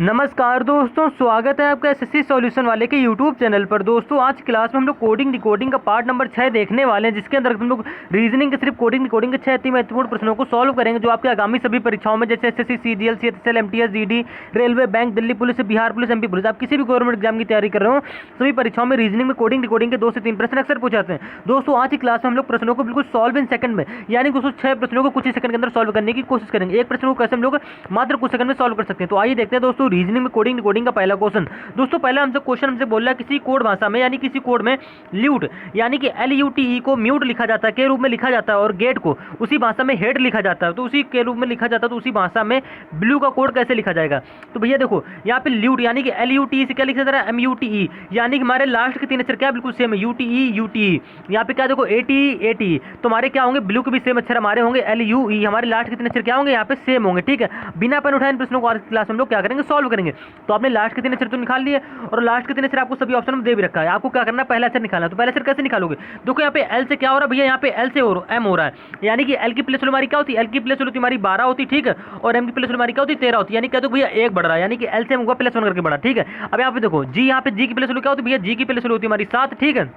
नमस्कार दोस्तों, स्वागत है आपका एसएससी सॉल्यूशन वाले के यूट्यूब चैनल पर। दोस्तों आज क्लास में हम लोग कोडिंग डिकोडिंग का पार्ट नंबर 6 देखने वाले हैं, जिसके अंदर हम लोग रीजनिंग के सिर्फ कोडिंग डिकोडिंग के 6 अति महत्वपूर्ण प्रश्नों को सॉल्व करेंगे, जो आपके आगामी सभी परीक्षाओं में जैसे SSC, CGL, CHSL, MTS, GD, railway, bank, Delhi police, Bihar police, MP police, आप किसी भी गवर्नमेंट एग्जाम की तैयारी कर रहे हो, सभी परीक्षाओं में रीजनिंग में कोडिंग डिकोडिंग के 2 से 3 प्रश्न अक्सर पूछाते हैं। दोस्तों आज की क्लास में हम लोग प्रश्नों को बिल्कुल सॉल्व इन सेकंड में, यानी दोस्तों 6 प्रश्नों को कुछ ही सेकंड के अंदर सॉल्व करने की कोशिश करेंगे। एक प्रश्न को कैसे हम लोग मात्र कुछ सेकंड में सॉल्व कर सकते हैं। तो आइए देखते हैं दोस्तों रीजनिंग में कोडिंग डिकोडिंग का पहला क्वेश्चन। दोस्तों पहला क्वेश्चन हमसे बोल रहा है किसी कोड भाषा में, यानी किसी कोड में ल्यूट यानी कि LUTE को म्यूट लिखा जाता है, के रूप में लिखा जाता है, और गेट को उसी भाषा में हेड लिखा जाता है, तो उसी के रूप में लिखा जाता है, तो उसी भाषा में ब्लू का कोड कैसे लिखा जाएगा। तो भैया देखो यहाँ पे ल्यूट यानी कि LUTE से क्या लिखा जा रहा है, MUTE, यानी कि हमारे लास्ट के 3 अक्षर क्या बिल्कुल सेम है, UTE। यहाँ पे क्या देखो ATE, तो हमारे क्या होंगे, ब्लू के भी सेम अक्षर हमारे होंगे, LUE, हमारे लास्ट के 3 अक्षर क्या होंगे, यहाँ पे सेम होंगे। ठीक है, बिना पेन उठाए इन प्रश्नों को आज क्लास में हम लोग क्या करेंगे, सॉल्व करेंगे। तो आपने लास्ट के 3 अक्षर तो निकाल लिए, और लास्ट के 3 अक्षर आपको सभी ऑप्शन में दे भी रखा है। आपको क्या करना है, पहला अक्षर निकालना है। तो पहला अक्षर कैसे निकालोगे, देखो यहाँ पे L से क्या हो रहा है भैया, यहाँ पे L से M हो रहा है, यानी कि L की प्लेस हमारी क्या होती है, L की प्लेस होती हमारी 12 होती, ठीक है, और M की प्लेस हमारी क्या होती है, 13 होती है, यानी क्या तो भैया 1 बढ़ रहा है, यानी कि L से M हुआ +1 करके बढ़ा। ठीक है, अब यहाँ पे देखो G, यहाँ पे G की प्लेस क्या होती है भैया, G की प्लेस होती है हमारी 7, ठीक है,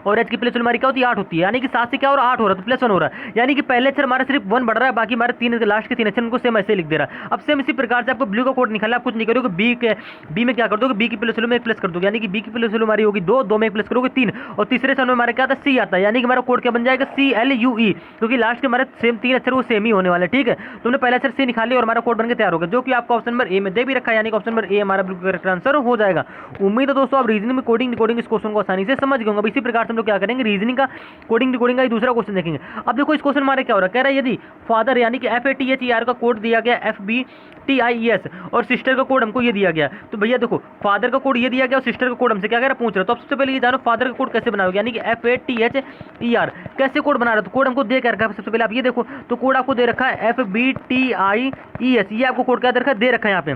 और H की प्लेस हमारी क्या होती है 8 होती है, यानी कि 7 से क्या हो रहा है 8 हो रहा है, तो +1 हो रहा है, यानी कि पहले अक्षर हमारा सिर्फ 1 बढ़ रहा है, बाकी हमारे 3 लास्ट के 3 अक्षर उनको सेम ऐसे लिख दे रहा है। अब सेम इसी प्रकार से आपको ब्लू का कोड निकालना है। आप कुछ नहीं करोगे, बी में क्या कर दोगे, बी की प्लेस में 1 प्लस कर दोगे, यानी कि बी की प्लेस हमारी होगी 2 में 1 प्लस करोगे 3, और तीसरे सन में हमारा क्या आता है C आता है, यानी कि हमारा कोड क्या बन जाएगा CLUE, क्योंकि लास्ट के हमारे सेम 3 अक्षर वो सेम ही होने वाले। ठीक है, तुमने पहला अक्षर C निकाल लिया और हमारा कोड बनकर तैयार होगा, जो कि आपको ऑप्शन नंबर A में दे भी रखा है, यानी कि ऑप्शन नंबर A हमारा बिल्कुल करेक्ट आंसर हो जाएगा। उम्मीद है दोस्तों आप रीजनिंग में कोडिंग डिकोडिंग इस क्वेश्चन को आसानी से समझ गए होंगे। इसी प्रकार से हम लोग क्या करेंगे, रीजनिंग का कोडिंग डिकोडिंग का ही दूसरा क्वेश्चन देखेंगे। अब देखो इस क्वेश्चन हमारे क्या हो रहा है, कह रहा है यदि फादर यानी कि FATHER का कोड दिया गया FBTIES, और सिस्टर का कोड हमको ये दिया गया। तो भैया देखो फादर का कोड ये दिया गया और सिस्टर का कोड हमसे क्या कह रहा है, पूछ रहा है। तो अब सबसे पहले ये जानो फादर का कोड कैसे बनाओगे, यानी कि FATHER कैसे कोड बना रहा है। तो कोड हमको दे के रखा है, सबसे पहले आप ये देखो, तो कोड आपको दे रखा है FBTIES, ये आपको कोड क्या दे रखा है, दे रखा है यहाँ पे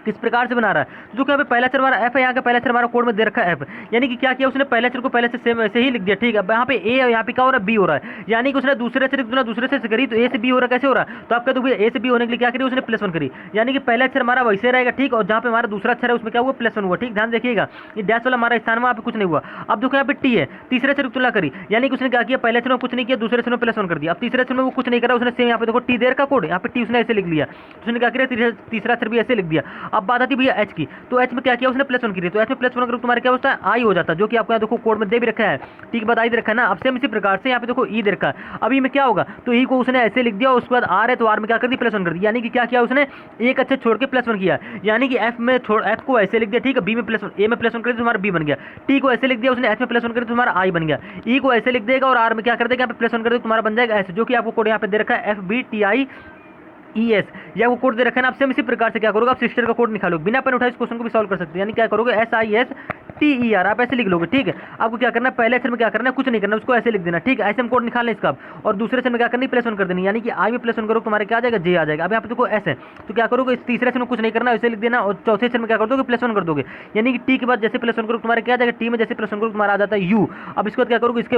किस प्रकार से बना रहा है। तो जो यहाँ पे पहला अक्षर हमारा F है, यहाँ का पहला अक्षर हमारा कोड में दे रखा है F, यानी कि क्या किया उसने, पहले अक्षर को पहले से सेम ऐसे ही लिख दिया। ठीक है, अब यहाँ पे A है, यहाँ पे क्या हो रहा है, B हो रहा है, यानी कि उसने दूसरे अक्षर की दूसरे से करी, तो A से B हो रहा है, कैसे हो रहा है, तो आप कहते हो A से B होने के लिए क्या करी, उसने +1 करी, यानी कि पहला अक्षर हमारा वैसे रहेगा। ठीक, और जहाँ पे हमारा दूसरा अक्षर है उसमें क्या हुआ, +1 हुआ। ठीक, ध्यान देखिएगा, ये डैश वाला हमारा स्थान में कुछ नहीं हुआ। अब देखो यहाँ पे T है, तीसरे अक्षर की तुलना करी, यानी कि उसने क्या किया, पहले अक्षर में कुछ नहीं किया, दूसरे अक्षर में +1 कर दिया। अब तीसरे अक्षर में वो कुछ नहीं करा, उसने सेम यहाँ पे देखो T देर का कोड, यहाँ पे T उसने ऐसे लिख लिया, उसने क्या किया, तीसरा अक्षर भी ऐसे लिख दिया। अब बात आती है भैया H की, तो H में क्या किया उसने +1 की, तो H में +1 करो तुम्हारा क्या होता है, I हो जाता है, जो कि आपको यहाँ देखो कोड में दे भी रखा है। ठीक के बाद I दे रखा है ना। अब सेम इसी प्रकार से यहाँ पे देखो E दे रखा है, अभी में क्या होगा, तो E को उसने ऐसे लिख दिया, उसके बाद R है तो R में क्या कर दी, +1 कर दिया, यानी कि क्या किया उसने एक अक्षर छोड़ के +1 किया, यानी कि F को ऐसे लिख दिया। ठीक है, B में +1, A में +1 कर दिया तो हमारा B बन गया, T को ऐसे लिख दिया उसने, H में +1 कर दिया तो हमारा I बन गया, E को ऐसे लिख देगा और R में क्या कर देगा, यहाँ पे +1 कर देगा, तुम्हारा बन जाएगा ऐसे, जो कि आपको कोड यहाँ पे दे रखा है FBTIES, या वो कोड दे रखा है ना। आप सेम इसी प्रकार से क्या करोगे, आप सिस्टर का कोड निकालोगे, बिना पेन उठाए इस क्वेश्चन को भी सॉल्व कर सकते हैं, यानी क्या करोगे SISTER, आप ऐसे लिख लोगे। ठीक है, आपको क्या करना है, पहले अक्षर में क्या करना है, कुछ नहीं करना, उसको ऐसे लिख देना। ठीक है, ऐसे हम कोड निकालना इसका, और दूसरे अक्षर में क्या करनी, +1 कर देनी, यानी कि I में +1 करो तुम्हारे क्या आ जाएगा, J आ जाएगा। अब यहाँ पे देखो S है, तो क्या करोगे, इस तीसरे अक्षर में कुछ नहीं करना, ऐसे लिख देना, और चौथे अक्षर में क्या कर दोगे, +1 कर दोगे, यानी कि T के बाद जैसे +1 करो तुम्हारे क्या आ जाएगा, T में जैसे +1 करो तुम्हारा आ जाता है U। अब इसके बाद क्या करोगे, इसके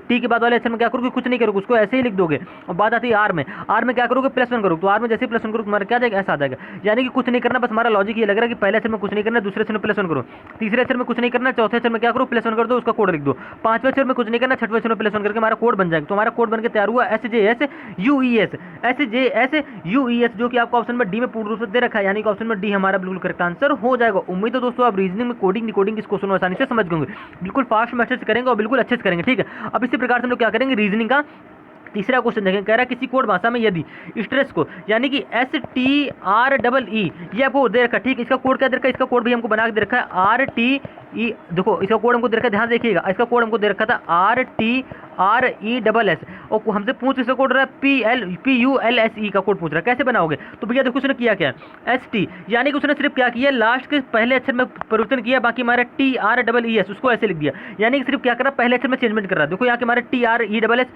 T के बाद वाले अक्षर में क्या करोगे, कुछ नहीं करोगे, उसको ऐसे ही लिख दोगे। और बात आती है R में क्या करोगे, +1 करोगे, तो R में जैसे +1 करो तुम्हारा क्या आ जाएगा, ऐसा आ जाएगा, यानी कि कुछ नहीं करना, बस हमारा लॉजिक ये लग रहा है कि पहले अक्षर में कुछ नहीं करना, दूसरे अक्षर में +1 करो, तीसरे अक्षर में कुछ नहीं करना, चौथे अक्षर में क्या करो, +1 कर दो, उसका कोड लिख दो, पांचवें अक्षर में कुछ नहीं करना, छठवें अक्षर में +1 करके हमारा कोड बन जाएगा। तो हमारा कोड बनकर तैयार हुआ SJSUES, जो कि आपको ऑप्शन नंबर डी में पूर्ण रूप से दे रखा है, यानी कि ऑप्शन नंबर डी हमारा बिल्कुल करेक्ट आंसर हो जाएगा। उम्मीद है दोस्तों आप रीजनिंग में कोडिंग डिकोडिंग इस क्वेश्चन को आसानी से समझ गए, बिल्कुल फास्ट मैसेज करेंगे और बिल्कुल अच्छे से करेंगे। ठीक है, अब इसी प्रकार से हम लोग क्या करेंगे, रीजनिंग का तीसरा क्वेश्चन देखें। कह रहा है किसी कोड भाषा में यदि स्ट्रेस को यानी कि STREE ये आपको दे रखा है। ठीक, इसका कोड क्या दे रखा है, इसका कोड भी हमको बना के दे रखा है RTE, देखो इसका कोड हमको दे रखा है, ध्यान देखिएगा, इसका कोड हमको दे रखा था RTRESS, और हमसे पूछ इसका कोड रहा है PULSE का कोड पूछ रहा है, कैसे बनाओगे। तो भैया देखो उसने किया क्या, ST यानी कि उसने सिर्फ क्या किया, लास्ट के पहले अक्षर में परिवर्तन किया, बाकी हमारा TREES उसको ऐसे लिख दिया, यानी कि सिर्फ क्या कर रहा है, पहले अक्षर में चेंजमेंट कर रहा है। देखो यहाँ के हमारे TRESS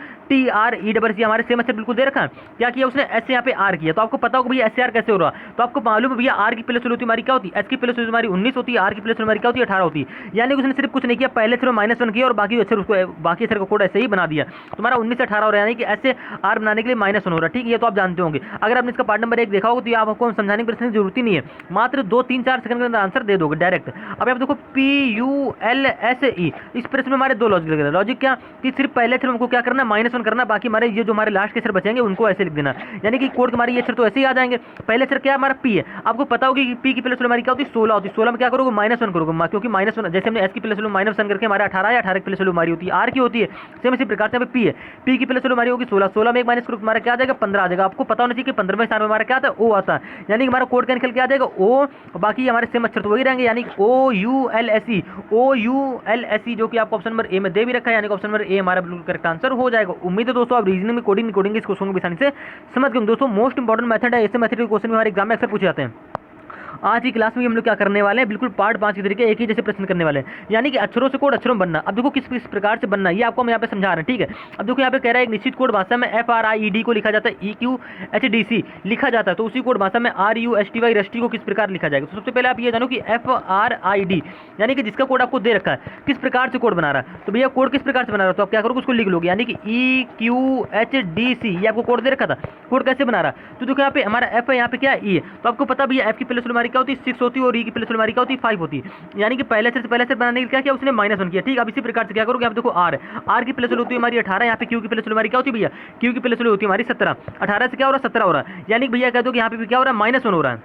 हमारे सेम अक्षर बिल्कुल दे रखा है, क्या किया उसने ऐसे यहाँ पे R किया। तो आपको पता होगा भैया SR कैसे हो रहा है, तो आपको मालूम है भैया R की प्लेस होती है हमारी क्या होती है, S की प्लेस हमारी 19 होती है, R की प्लेस हमारी क्या होती है 18 होती है। होगी। यानी कि उसने सिर्फ कुछ नहीं किया, पहले अक्षर में -1 किया और बाकी अक्षर उसको बाकी अक्षर का कोड ऐसे ही बना दिया। तुम्हारा 19 से 18 हो रहा है, यानी कि ऐसे आर बनाने के लिए -1 हो रहा है। ठीक है, ये तो आप जानते होंगे। अगर आपने इसका पार्ट नंबर 1 देखा होगा तो आपको समझाने की जरूरत ही नहीं है, मात्र 2 3 4 सेकंड के अंदर आंसर दे दोगे डायरेक्ट। अब आप देखो PULSE, इस प्रश्न में हमारे 2 लॉजिक लग रहे हैं। लॉजिक क्या कि सिर्फ पहले अक्षर हमको क्या करना है, -1 करना, बाकी हमारे ये जो हमारे लास्ट के अक्षर बचेंगे उनको ऐसे लिख देना। यानी कि कोड के हमारे ये अक्षर तो ऐसे ही आ जाएंगे। पहले अक्षर क्या हमारा P है, आपको पता होगी कि P की प्लस हमारी क्या होती है 16 होती है। 16 में क्या करोगे -1 करोगे, क्योंकि -1 जैसे हमने S की प्लस -1 करके हमारा 18 है, 18 की प्लस हमारी होती है R की होती है। सेम इसी प्रकार से यहाँ पे P है, P की प्लस हमारी होगी 16, 16 में एक माइनस करो हमारा क्या आ जाएगा 15 आ जाएगा। आपको पता होना चाहिए कि 15वें स्थान में हमारा क्या आता है O आता है, यानी कि हमारा कोड का निकल के आ जाएगा O, बाकी हमारे सेम अक्षर तो वही रहेंगे, यानी OULSE जो कि आपको ऑप्शन नंबर ए में दे भी रखा है, यानी कि ऑप्शन नंबर ए हमारा बिल्कुल करेक्ट आंसर हो जाएगा। उम्मीद है दोस्तों आप रीजनिंग में कोडिंग इस क्वेश्चन को आसानी से समझ गए। दोस्तों मोस्ट इंपॉर्टेंट मेथड है, ऐसे मेथड के क्वेश्चन हमारे एग्जाम में अक्सर पूछे जाते हैं। आज की क्लास में हम लोग क्या करने वाले हैं, बिल्कुल पार्ट 5 के तरीके एक ही जैसे प्रश्न करने वाले हैं, यानी कि अक्षरों से कोड अक्षरों में बनना। अब देखो किस प्रकार से बनना है ये आपको हम यहाँ पे समझा रहे हैं। ठीक है, अब देखो यहाँ पे कह रहा है एक निश्चित कोड भाषा में FRIED को लिखा जाता है EQHDC लिखा जाता है, तो उसी कोड भाषा में RUSTY रस्टी को किस प्रकार लिखा जाएगा। तो सबसे पहले आप ये जानो कि FRID यानी कि जिसका कोड आपको दे रखा है किस प्रकार से कोड बना रहा है, तो भैया कोड किस प्रकार से बना रहा है, तो आप क्या करोगे उसको लिख लोगे, यानी कि EQHDC ये आपको कोड दे रखा था। कोड कैसे बना रहा है, तो देखो यहाँ पे हमारा F है, यहाँ पे क्या है E है, तो आपको पता भैया F की प्लस हमारी क्या होती है 6 होती है और E की प्लस हमारी क्या होती है 5 होती है, यानी कि पहले से बनाने के लिए क्या किया उसने -1 किया। ठीक, अब इसी प्रकार से क्या करोगे, आप देखो R की प्लस होती है हमारी 18, यहाँ पे Q की प्लस हमारी क्या होती है भैया, Q की प्लस होती है हमारी 17, 18 से क्या हो रहा है 17 हो रहा है, यानी कि भैया कह दो कि यहाँ पे भी क्या हो रहा है -1 हो रहा है,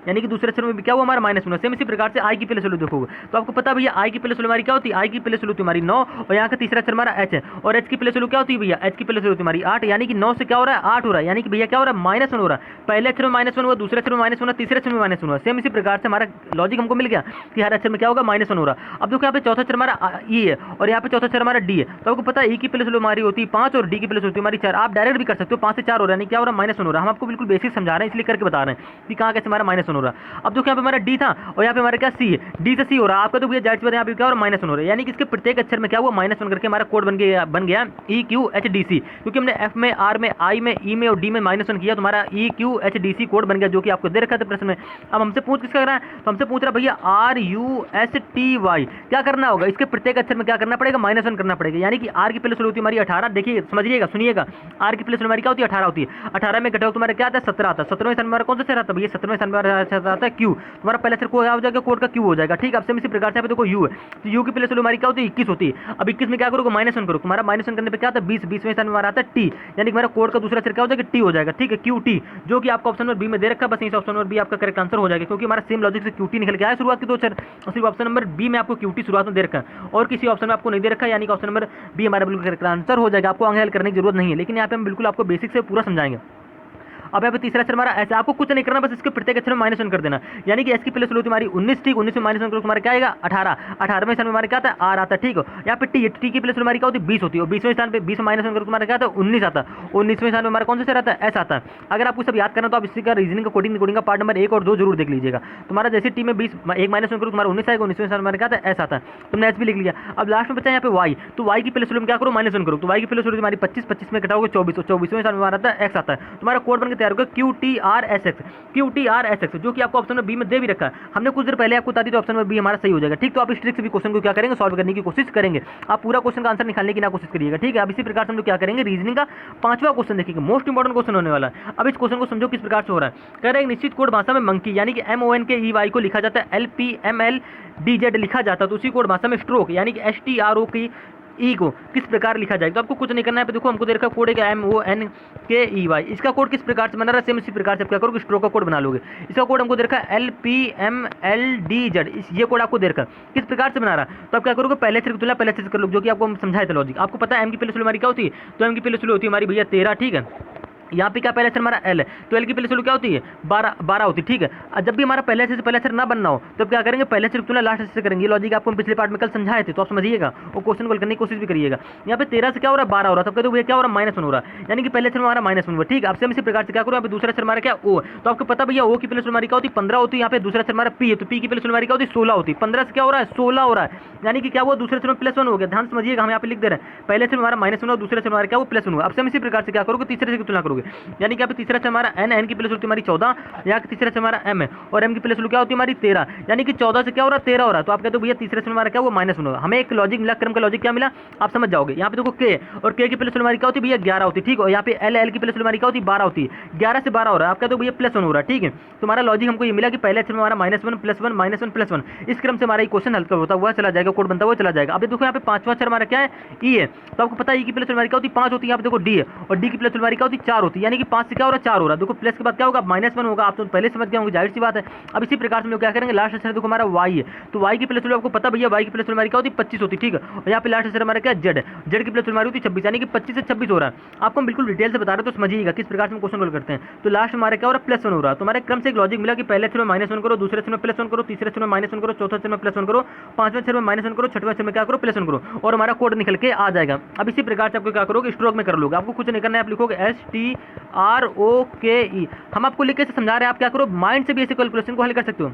यानी कि दूसरे अक्षर में भी क्या हुआ हमारा -1। सेम इसी प्रकार से आई की प्लस वैल्यू देखोगे तो आपको पता भैया आई की प्लस वैल्यू हमारी क्या होती है, आई की प्लस वैल्यू हमारी 9 और यहाँ का तीसरा अक्षर हमारा H है और H की प्लस वैल्यू क्या होती है भैया, H की प्लस वैल्यू हमारी 8, यानी कि 9 से क्या हो रहा है 8 हो रहा है, यानी कि भैया क्या हो रहा है -1 हो रहा है। पहले अक्षर में -1 हुआ, दूसरे अक्षर में -1 हुआ, तीसरे अक्षर में -1 हुआ। सेम इसी प्रकार से हमारा लॉजिक हमको मिल गया कि हर अक्षर में क्या होगा -1 हो रहा है। अब देखो यहाँ पे चौथा अक्षर हमारा E है और यहाँ पे चौथा अक्षर हमारा D है, तो आपको पता है E की प्लस वैल्यू हमारी होती है 5 और D की प्लस होती है हमारी 4। आप डायरेक्ट भी कर सकते हो, 5 से 4 हो रहा है, यानी क्या हो रहा है -1 हो रहा है। हम आपको बिल्कुल बेसिक समझा रहे हैं इसलिए करके बता रहे हैं कि कहाँ कैसे हमारा -1 हो रहा है। अब देखो यहाँ पे हमारा D था और यहाँ पे हमारा क्या C है, D से C हो रहा है। आपका तो भैया जाहिर सी बात है यहाँ पे क्या हो रहा है -1 हो रहा है, यानी कि इसके प्रत्येक अक्षर में क्या हुआ -1 करके हमारा कोड बन गया EQHDC, क्योंकि हमने F में R में I में E में और D में -1 किया तो हमारा EQHDC कोड बन गया, जो कि आपको दे रखा था प्रश्न में। अब हमसे पूछ किसका कर रहा है, तो हमसे पूछ रहा भैया RUSTY क्या करना होगा, इसके प्रत्येक अक्षर में क्या करना पड़ेगा -1 करना पड़ेगा, यानी कि R की प्लस होती है हमारी 18। देखिए समझिएगा सुनिएगा, R की प्लस हमारी क्या होती है 18 होती है, 18 में घटाओ तुम्हारा क्या आता है 17 आता है। 17वें स्थान में हमारा कौन सा अक्षर आता है भैया, 17वें स्थान में आता है Q, तुम्हारा पहला अक्षर क्या हो जाएगा कोड का Q हो जाएगा। ठीक है, अब सेम इसी प्रकार से यहाँ पे देखो U है, तो U की प्लस वैल्यू हमारी क्या होती है 21 होती है। अब 21 में क्या करोगे -1 करो, तुम्हारा -1 करने पे क्या आता है 20, 20वें स्थान में हमारा आता है T, यानी कि हमारा कोड का दूसरा अक्षर क्या हो जाएगा T हो जाएगा। ठीक है, QT जो कि आपका ऑप्शन नंबर बी में दे रखा है, बस इस ऑप्शन नंबर बी आपका करेक्ट आंसर हो जाएगा, क्योंकि हमारा सेम लॉजिक से QT निकल के आया शुरुआत के 2 अक्षर, और सिर्फ ऑप्शन नंबर बी में आपको QT शुरुआत में दे रखा है और किसी ऑप्शन में आपको नहीं दे रखा है, यानी कि ऑप्शन नंबर बी हमारा बिल्कुल करेक्ट आंसर हो जाएगा। आपको आगे हल करने की जरूरत नहीं है, लेकिन यहाँ पे हम बिल्कुल आपको बेसिक से पूरा समझाएंगे। अब यहाँ पे तीसरा अक्षर हमारा ऐसा, आपको कुछ नहीं करना, बस इसके प्रत्येक अक्षर में -1 कर देना, यानी कि S की प्लस होती हमारी 19। ठीक, 19 में -1 करो तुम्हारा क्या आएगा 18, 18वें स्थान में हमारा क्या आता है R आता है। ठीक है, यहाँ पे T की प्लस हमारी क्या होती है 20 होती है और 20वें स्थान पे 20 में -1 करो तुम्हारा क्या आता है 19 आता है, 19वें स्थान में हमारा कौन सा अक्षर आता है S आता है। अगर आपको सब याद करना तो आप इसी का रीजनिंग का कोडिंग का पार्ट नंबर 1 और 2 जरूर देख लीजिएगा। तुम्हारा जैसे T में 20 एक -1 करो तुम्हारा 19 आएगा, 19वें स्थान में क्या आता है S आता है, तुमने S भी लिख लिया। अब लास्ट में बचा यहाँ पे Y, तो Y की प्लस में क्या करो -1 करो, तो Y की प्लस हमारी 25, 25 में घटाओगे 24 और 24वें स्थान में हमारा आता है X आता है। तुम्हारा कोड बनकर तैयार होगा QTRSX, जो कि आपको ऑप्शन में बी में दे भी रखा है। हमने कुछ देर पहले आपको बता दी तो ऑप्शन में बी हमारा सही हो जाएगा। ठीक, तो आप इस ट्रिक से भी क्वेश्चन को क्या करेंगे सॉल्व करने की कोशिश करेंगे, आप पूरा क्वेश्चन का आंसर निकालने की ना कोशिश करिएगा। ठीक है, अब इसी प्रकार से हम लोग क्या करेंगे रीजनिंग का 5वां क्वेश्चन देखेंगे, मोस्ट इंपॉर्टेंट क्वेश्चन होने वाला है। अब इस क्वेश्चन को समझो किस प्रकार से हो रहा है। कह रहे हैं निश्चित कोड भाषा में मंकी यानी कि MONKEY को लिखा जाता है LPMLDZ लिखा जाता है, तो उसी कोड भाषा में स्ट्रोक यानी कि STROK ई को किस प्रकार लिखा जाएगा। तो आपको कुछ नहीं करना है, देखो हमको दे रखा कोड है MONKEY, इसका कोड किस प्रकार से बना रहा है, सेम इसी प्रकार से क्या करोगे स्ट्रोक का कोड बना लोगे। इसका कोड हमको दे रखा है LPMLDZ, ये कोड आपको दे रखा किस प्रकार से बना रहा है, तो आप क्या करोगे पहले अक्षर की तुलना पहले अक्षर कर लो, जो कि आपको हम समझाए थे लॉजिक। आपको पता है M की प्लस हमारी क्या होती है, तो M की प्लस होती है हमारी भैया 13। ठीक है, यहाँ पे क्या पहला अक्षर हमारा L है, तो L की प्लस क्या होती है 12 होती है। ठीक है, जब भी हमारा पहले अक्षर से पहला अक्षर ना बनना हो तो क्या करेंगे पहले अक्षर की तुलना लास्ट अक्षर से करेंगे। लॉजिक आपको हम पिछले पार्ट में कल समझाए थे, तो आप समझिएगा और क्वेश्चन को करने की कोशिश भी करिएगा। यहाँ पे 13 से क्या हो रहा है 12 हो रहा है, तब कहते हैं क्या हो रहा है -1 हो रहा है, यानी कि पहले अक्षर हमारा -1 हुआ। ठीक है, आपसे इसी प्रकार से क्या करो, यहाँ पे दूसरा अक्षर हमारा क्या O, तो आपको पता भैया O की प्लस हमारी क्या होती है 15 होती है। यहाँ पे दूसरा अक्षर हमारा P है, तो P की प्लस हमारी क्या होती है 16 होती है। 15 से क्या हो रहा है 16 हो रहा है, यानी कि क्या हुआ दूसरे अक्षर में +1 हो गया। ध्यान समझिएगा, हम यहाँ पे लिख दे रहे हैं पहले अक्षर हमारा -1 हुआ, दूसरे अक्षर हमारा क्या वो +1 हुआ। अब से इसी प्रकार से क्या करोगे तीसरे से तुलना करोगे, यानी कि यहाँ पे तीसरा अक्षर हमारा एन, एन की प्लस होती है हमारी 14, यहाँ के तीसरा अक्षर हमारा एम है और एम की प्लस क्या होती है हमारी 13, यानी कि 14 से क्या हो रहा है 13 हो रहा है। तो आप कहते हो भैया तीसरे से हमारा क्या वो -1 होगा। हमें एक लॉजिक मिला, क्रम का लॉजिक क्या मिला आप समझ जाओगे। यहाँ पे देखो के और के की प्लस हमारी क्या होती है भैया 11 होती है, ठीक है। और यहाँ पे एल, एल की प्लस हमारी क्या होती है 12 होती है, 11 से 12 हो रहा है। आप कहते हो भैया +1 हो रहा है, ठीक है। तुम्हारा लॉजिक हमको ये मिला कि पहले अक्षर में हमारा -1 +1 -1 +1, इस क्रम से हमारा ये क्वेश्चन हल होता हुआ चला जाएगा, कोड बनता हुआ चला जाएगा। अब देखो यहाँ पे पांचवा अक्षर हमारा क्या है ई है, तो आपको पता है ई की प्लस हमारी क्या होती है 5 होती है। यहाँ पे देखो डी है और डी की प्लस हमारी क्या होती है 4 होती है, यानी कि 5 से क्या हो रहा है 4 हो रहा है। देखो प्लस के बाद क्या होगा -1 होगा, आप तो पहले समझ गए होंगे, जाहिर सी बात है। अब इसी प्रकार से हम लोग क्या करेंगे, लास्ट अक्षर देखो हमारा वाई है, तो वाई की प्लस आपको पता भैया वाई की प्लस हमारी क्या होती है 25 होती है, ठीक है। और यहाँ पे लास्ट अक्षर हमारा क्या जेड है, जेड की प्लस हमारी होती है 26, यानी कि 25 से 26 हो रहा है। आपको हम बिल्कुल डिटेल से बता रहे हैं तो समझिएगा किस प्रकार से हम क्वेश्चन रोल करते हैं। तो लास्ट हमारा क्या हो रहा है +1 हो रहा है। तो हमारे क्रम से एक लॉजिक मिला कि पहले अक्षर में -1 करो, दूसरे अक्षर में +1 करो, तीसरे अक्षर में -1 करो, चौथे अक्षर में +1 करो, पांचवें अक्षर में -1 करो, छठवें अक्षर में क्या करो +1 करो, और हमारा कोड निकल के आ जाएगा। अब इसी प्रकार से आपको क्या करोगे स्ट्रोक में कर लोगे, आपको कुछ नहीं करना है, आप लिखोगे STROKE। हम आपको लिख के समझा रहे हैं, आप क्या करो माइंड से भी ऐसे कैलकुलेशन को हल कर सकते हो,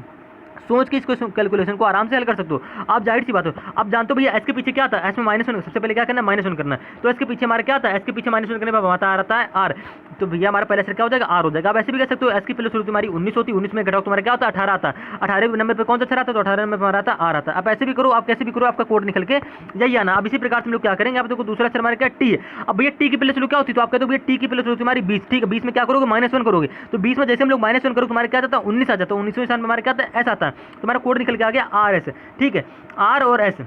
सोच के इसको कैलकुलेशन को आराम से हल कर सकते हो आप। जाहिर सी बात हो, आप जानते हो भैया एस के पीछे क्या आता है, एस में -1 सबसे पहले क्या करना है -1 करना है। तो एस के पीछे हमारा क्या आता है, एस के पीछे -1 करने पर हमारा आता है आर, तो भैया हमारा पहले अक्षर क्या हो जाएगा आर हो जाएगा। आप ऐसे भी कह सकते हो एस की प्लस तुम्हारी 19 होती है, 19 में घटाओ तुम्हारा क्या होता है 18 आता है, 18 नंबर पर कौन सा अक्षर आता है, तो 18 नंबर पर हमारा आता है आर आता है। आप ऐसे भी करो, आप कैसे भी करो, आपका कोड निकल के यही आना। अब इसी प्रकार से हम लोग क्या करेंगे, आप देखो दूसरा अक्षर हमारा क्या टी है। अब भैया टी की प्लस क्या होती है, तो आप कहते हो भैया टी की प्लस तुम्हारी 20, ठीक है। 20 में क्या करोगे -1 करोगे, तो 20 में जैसे हम लोग -1 करोगे तुम्हारा क्या आता है 19 आ जाता है, 19वें स्थान में हमारा क्या आता है एस आता है, तुम्हारा कोड निकल के आ गया आर एस, ठीक है। आर और एस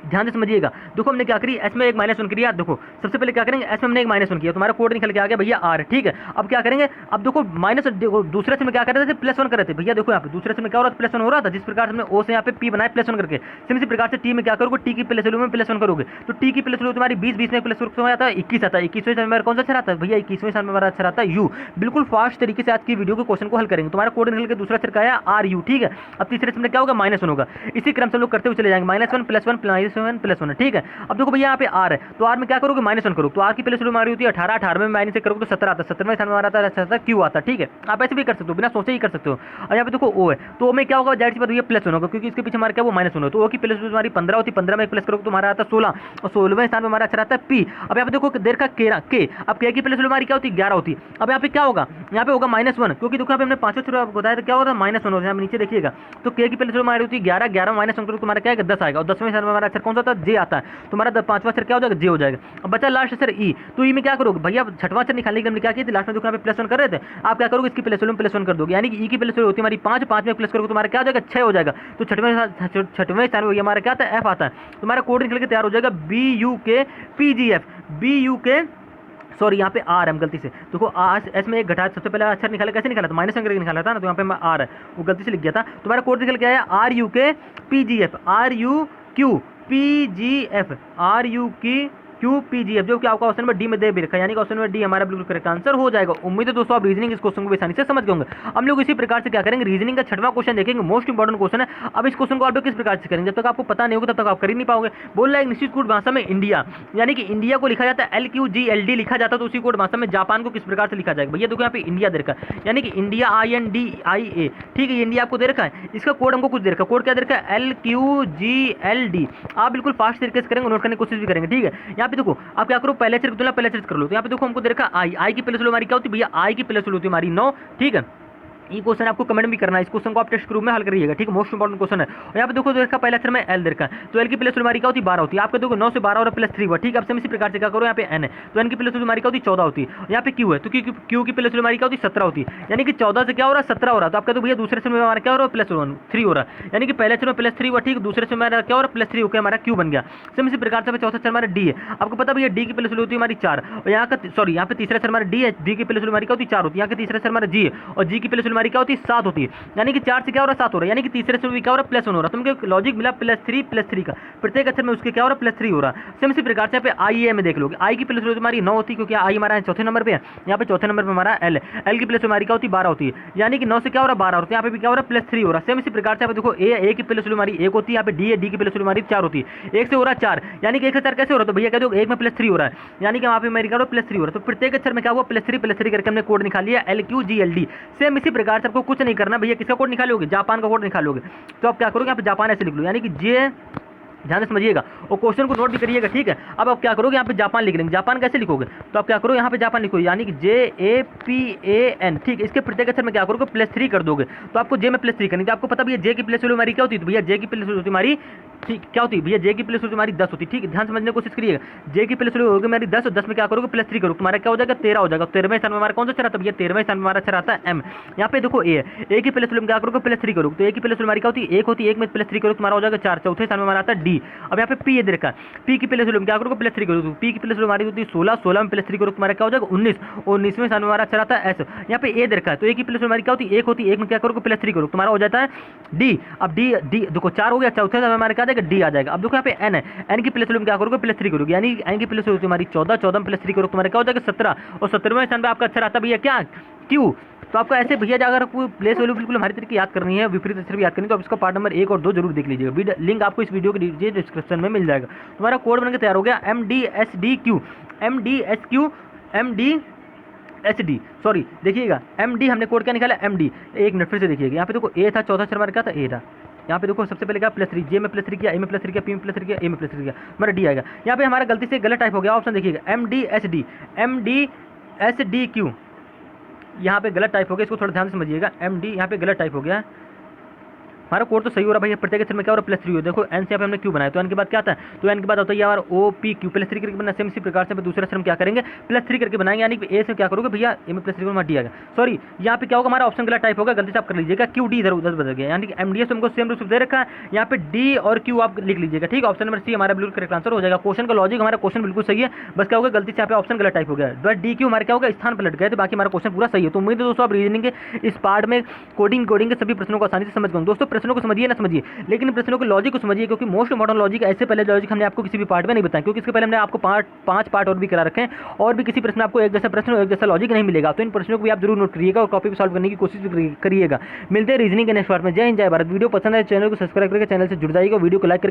ध्यान से समझिएगा। देखो हमने क्या करी, एस में एक -1 किया, देखो सबसे पहले क्या करेंगे एस में हमने एक -1 किया, तुम्हारा कोड निकल के आ गया भैया आर, ठीक है। अब क्या करेंगे, अब देखो माइनस देखो दूसरे से में क्या कर रहे थे +1 कर रहे थे भैया, देखो यहाँ पे दूसरे से में क्या हो रहा था +1 हो रहा था, जिस प्रकार से हमने ओ से यहाँ पे पी बनाया +1 करके, सेम इसी प्रकार से टी में क्या करोगे टी की प्लस वैल्यू में +1 करोगे, तो टी की प्लस वैल्यू तुम्हारी 20, 20 में प्लस आता है 21 आता है, 21वें स्थान में कौन सा अक्षर आता है भैया 21वें स्थान में हमारा अक्षर आता है यू। बिल्कुल फास्ट तरीके से आज की वीडियो के क्वेश्चन को हल करेंगे। तुम्हारा कोड निकल के दूसरा अक्षर क्या है आर यू, ठीक है। अब तीसरे से क्या होगा -1 होगा, इसी क्रम से लोग करते हुए चले जाएंगे -1 +1 +1 ठीक है। अब देखो भैया यहाँ पे आर है, तो आर में क्या करोगे -1 करो, तो आर की प्लस वैल्यू हमारी होती है 18, 18 में माइनस से करोगे तो 17 आता है, 17वें स्थान में हमारा आता है क्यू आता है, ठीक है। आप ऐसे भी कर सकते हो, बिना सोचे ही कर सकते हो। और यहाँ पे देखो ओ है, तो ओ में क्या होगा जाहिर सी बात भैया +1 होगा, क्योंकि इसके पीछे हमारा क्या वो -1 हो, तो ओ की प्लस हमारी 15 होती है, 15 में एक प्लस करोगे तो हमारा आता है 16, और 16वें स्थान में हमारा अक्षर आता है पी। अब यहाँ पे देखो देर का के, अब के की प्लस वैल्यू हमारी क्या होती है 11 होती है। अब यहाँ पे क्या होगा, यहाँ पे होगा -1, क्योंकि देखो यहाँ पे हमने 5 अक्षर बताया तो क्या होता है -1 होता है, नीचे देखिएगा। तो के की प्लस वैल्यू हमारी होती है 11, 11 -1 करो तुम्हारा क्या है 10 आएगा, और 10वें स्थान में हमारा अक्षर कौन सा आता है जे आता है, तुम्हारा 5वां अक्षर क्या हो जाएगा जे हो जाएगा। अब बचा लास्ट अक्षर ई, तो ई में क्या करोगे भैया 6वां अक्षर निकालने के लिए हमने क्या किया था लास्ट में, देखो यहाँ पे +1 कर रहे थे, आप क्या करोगे इसकी प्लस वैल्यू में +1 कर दोगे, यानी कि ई की प्लस वैल्यू होती है हमारी 5, 5 में प्लस करोगे तुम्हारा क्या हो जाएगा 6 हो जाएगा। तो छठवें स्थान में हमारा क्या आता है एफ आता है, तुम्हारा कोड निकल के तैयार हो जाएगा BUKPGF, BUK सॉरी यहाँ पे आर है गलती से, देखो आर एस में एक घटा सबसे पहले अक्षर निकाला, कैसे निकाला था -1 करके निकाला था ना, तो यहाँ पे मैं आर है वो गलती से लिख गया था। तुम्हारा कोड निकल के आया RUKPGF, RUQPGF, जो कि आपका ऑप्शन में डी में दे भी रखा है, यानी कि ऑप्शन में डी हमारा बिल्कुल करेक्ट आंसर हो जाएगा। उम्मीद है दोस्तों आप रीजनिंग इस क्वेश्चन को भी आसानी से समझ गए होंगे। हम लोग इसी प्रकार से क्या करेंगे, रीजनिंग का 6वां क्वेश्चन देखेंगे, मोस्ट इंपॉर्टेंट क्वेश्चन है। अब इस क्वेश्चन को आप लोग किस प्रकार से करेंगे, जब तक आपको पता नहीं होगा तब तक आप कर ही नहीं पाओगे। बोल रहा है एक निश्चित कोड भाषा में इंडिया, यानी कि इंडिया को लिखा जाता है LQGLD लिखा जाता है, तो उसी कोड भाषा में जापान को किस प्रकार से लिखा जाएगा भैया, देखो यहाँ पे इंडिया दे रखा है, यानी कि इंडिया INDIA, ठीक है। इंडिया आपको दे रखा है, इसका कोड हमको कुछ दे रखा है, कोड क्या दे रखा है LQGLD। आप बिल्कुल फास्ट तरीके से करेंगे, नोट करने की कोशिश भी करेंगे, ठीक है। यहाँ पे देखो आप क्या करो पहले अक्षर की तुलना पहले अक्षर कर लो, तो यहाँ पे देखो हमको दे रखा आई की प्लस वैल्यू हमारी क्या होती है भैया, आई की प्लस वैल्यू होती है हमारी 9, ठीक है। ये क्वेश्चन आपको कमेंट भी करना है, इस क्वेश्चन को आप टेस्ट ग्रुप में हल करिएगा, ठीक है। मोस्ट इंपॉर्टेंट क्वेश्चन है। और यहाँ पे देखो देखा पहला अक्षर में एल देखा, तो एल की प्लस हमारी क्या होती है 12 होती है, आपको देखो 9 से 12 और +3 हुआ, ठीक है। अब इसी प्रकार से क्या करो यहाँ पे एन है, तो एन की प्लस हमारी क्या होती है 14 होती है। यहाँ पे क्यू है, तो क्यू की प्लस हमारी क्या होती है 17 होती है, यानी कि 14 से क्या हो रहा है 17 हो रहा है। तो आपका तो भैया दूसरे से हमारा क्या हो रहा है +3 हो रहा है, यानी कि पहले में +3 हुआ, ठीक। दूसरे से हमारा क्या हो रहा है +3 होकर हमारा क्यू बन गया। सेम इसी प्रकार से चौथा अक्षर हमारा डी है, आपको पता भैया डी की प्लस होती है हमारी 4, और यहाँ का सॉरी यहाँ पे तीसरा अक्षर हमारा डी है, डी की प्लस हमारी क्या होती है 4 होती है। यहाँ के तीसरा अक्षर हमारा जी है, और जी की प्लस हमारी क्या होती है 7 होती है, यानी कि 4 से क्या हो रहा है 7 हो रहा है, यानी कि तीसरे से भी क्या हो रहा है +1 हो रहा है। तुमको लॉजिक मिला +3 का, प्रत्येक अक्षर में उसके क्या हो रहा है +3 हो रहा है। सेम इसी प्रकार से यहाँ पे आई ए में देख लोगे, आई की प्लस हमारी 9 होती है, क्योंकि आई हमारा चौथे नंबर पे है, यहाँ पे चौथे नंबर पे हमारा एल है, एल की प्लस हमारी क्या होती है 12 होती है, यानी कि 9 से क्या हो रहा है 12 होती है। यहाँ पे भी क्या हो रहा है +3 हो रहा है। सेम इसी प्रकार से यहाँ पे देखो ए की प्लस हमारी 1 होती है, यहाँ पे डी है, डी की प्लस हमारी 4 होती है, 1 से हो रहा है 4, यानी कि 1 से 4 कैसे हो रहा है, तो भैया कहते हो 1 में +3 हो रहा है, यानी कि वहाँ पे मेरी क्या हो रहा है +3 हो रहा है। तो प्रत्येक अक्षर में क्या हुआ +3 करके हमने कोड निकाल लिया LQGLD। सेम इसी प्रकार से आपको कुछ नहीं करना भैया, किसका कोड निकालोगे जापान का कोड निकालोगे, तो आप क्या करोगे यहाँ पे जापान ऐसे लिख लो, यानी कि ध्यान से समझिएगा और क्वेश्चन को नोट भी करिएगा, ठीक है। अब आप क्या करोगे, यहाँ पे जापान लिख लेंगे। जापान कैसे लिखोगे, तो आप क्या करो, यहाँ पे जापान लिखो, यानी कि JAPAN, ठीक है। इसके प्रत्येक अक्षर में क्या करोगे, +3 कर दोगे, तो आपको जे में +3 करनी है। आपको पता भैया जे की प्लेस वैल्यू हमारी क्या होती है, तो भैया जे की प्लेस वैल्यू हमारी, ठीक क्या होती है भैया, जे की प्लेस वैल्यू हमारी 10 होती है, ठीक है। ध्यान समझने की कोशिश करिएगा, जे की प्लेस वैल्यू होगी हमारी 10 और 10 में क्या करोगे, +3 करोगे, तुम्हारा क्या हो जाएगा, 13 हो जाएगा। 13वें स्थान में हमारा कौन सा अक्षर आता है भैया, 13वें स्थान में हमारा अक्षर आता है M। यहाँ पे देखो ए है, ए की प्लेस वैल्यू में क्या करोगे, +3 करोगे, तो ए की प्लेस वैल्यू हमारी क्या होती है, 1 होती है, 1 में +3 करोगे तुम्हारा हो जाएगा 4। चौथे स्थान में हमारा आता है D। अब यहाँ पे P ये देखा, P की प्लेस वैल्यू में क्या करोगे, +3 करोगे, तो P की प्लेस वैल्यू हमारी होती है 16, 16 में +3 करोगे तुम्हारा क्या हो जाएगा 19, और 19वें स्थान में हमारा अक्षर आता है S। यहाँ पे ए देखा है, तो ए की प्लेस वैल्यू हमारी क्या होती है, 1 होती है, 1 में क्या करोगे, +3 करोगे, तुम्हारा हो जाता है D। अब D देखो 4 हो गया, चौथे स्थान में हमारे क्या आ जाएगा D आ जाएगा। अब देखो यहाँ पे N है, N की प्लेस वैल्यू में क्या करोगे, +3 करोगे, यानी N की प्लेस वैल्यू तुम्हारी 14, 14 में +3 करोगे तुम्हारा क्या हो जाएगा 17, और 17वें स्थान पे आपका अक्षर आता है भैया क्या, Q। तो आपको ऐसे भैया अगर कोई प्लेस वैल्यू बिल्कुल हमारी तरीके याद करनी है, विपरीत अक्षर भी याद करनी है, तो आप इसका पार्ट नंबर 1 और 2 जरूर देख लीजिएगा। लिंक आपको इस वीडियो के नीचे डिस्क्रिप्शन में मिल जाएगा। तुम्हारा कोड बनकर तैयार हो गया MDSDQ, MDSQ, MDSD, सॉरी देखिएगा MD हमने कोड क्या निकाला MD। एक मिनट फिर से देखिएगा, यहाँ पे देखो ए था, चौथा अक्षर हमारा क्या था, ए था। यहाँ पे देखो सबसे पहले क्या +3, जे में +3 किया, ए में +3 किया, पी में +3 किया, ए में +3 किया, हमारा डी आएगा। यहाँ पे हमारा गलती से गलत टाइप हो गया, ऑप्शन देखिएगा MDSD, MDSDQ, यहाँ पे गलत टाइप हो गया, इसको थोड़ा ध्यान से समझिएगा। MD यहाँ पे गलत टाइप हो गया, हमारा कोड तो सही हो रहा है भैया, प्रत्येक अक्षर में क्या हो रहा है, +3 हो। देखो एन से यहाँ पे हमने क्यू बनाया, तो एन के बाद क्या आता है, तो एन के बाद होता है यार OPQ, +3 करके बनना। सेम इसी प्रकार से दूसरे अक्षर में क्या करेंगे, +3 करके बनाएंगे, यानी कि ए से क्या करोगे भैया, ए में +3 को डी आएगा। सॉरी यहाँ पे क्या होगा, हमारा ऑप्शन गलत टाइप होगा, गलती से आप कर लीजिएगा, QD इधर उधर बदल गया, यानी कि MDS हमको सेम रूप से दे रखा है, यहाँ पे D और Q आप लिख लीजिएगा, ठीक है। ऑप्शन नंबर C हमारा बिल्कुल करेक्ट आंसर हो जाएगा। क्वेश्चन का लॉजिक हमारा क्वेश्चन बिल्कुल सही है, बस क्या होगा गलती से यहाँ पे ऑप्शन गलत टाइप हो गया, बट DQ हमारे क्या होगा, स्थान पलट गए थे, बाकी हमारा क्वेश्चन पूरा सही है। तो उम्मीद है दोस्तों आप रीजनिंग के इस पार्ट में कोडिंग के सभी प्रश्नों को आसानी से समझ गए। दोस्तों प्रश्नों को समझिए ना समझिए, लेकिन प्रश्नों के लॉजिक को समझिए, क्योंकि मोस्ट इंपॉर्टेंट लॉजिक ऐसे पहले लॉजिक हमने आपको किसी भी पार्ट में नहीं बताया, क्योंकि इसके पहले हमने आपको 5 पार्ट और भी करा रखे हैं, और भी किसी प्रश्न आपको एक जैसा प्रश्न और एक जैसा लॉजिक नहीं मिलेगा। तो इन प्रश्नों को भी आप जरूर नोट करिएगा और कॉपी पे सॉल्व करने की कोशिश भी करिएगा। मिलते हैं रीजनिंग के नेक्स्ट पार्ट में। जय हिंद जय भारत। वीडियो पसंद है चैनल को सब्सक्राइब करके चैनल से जुड़ जाइएगा, वीडियो को लाइक करके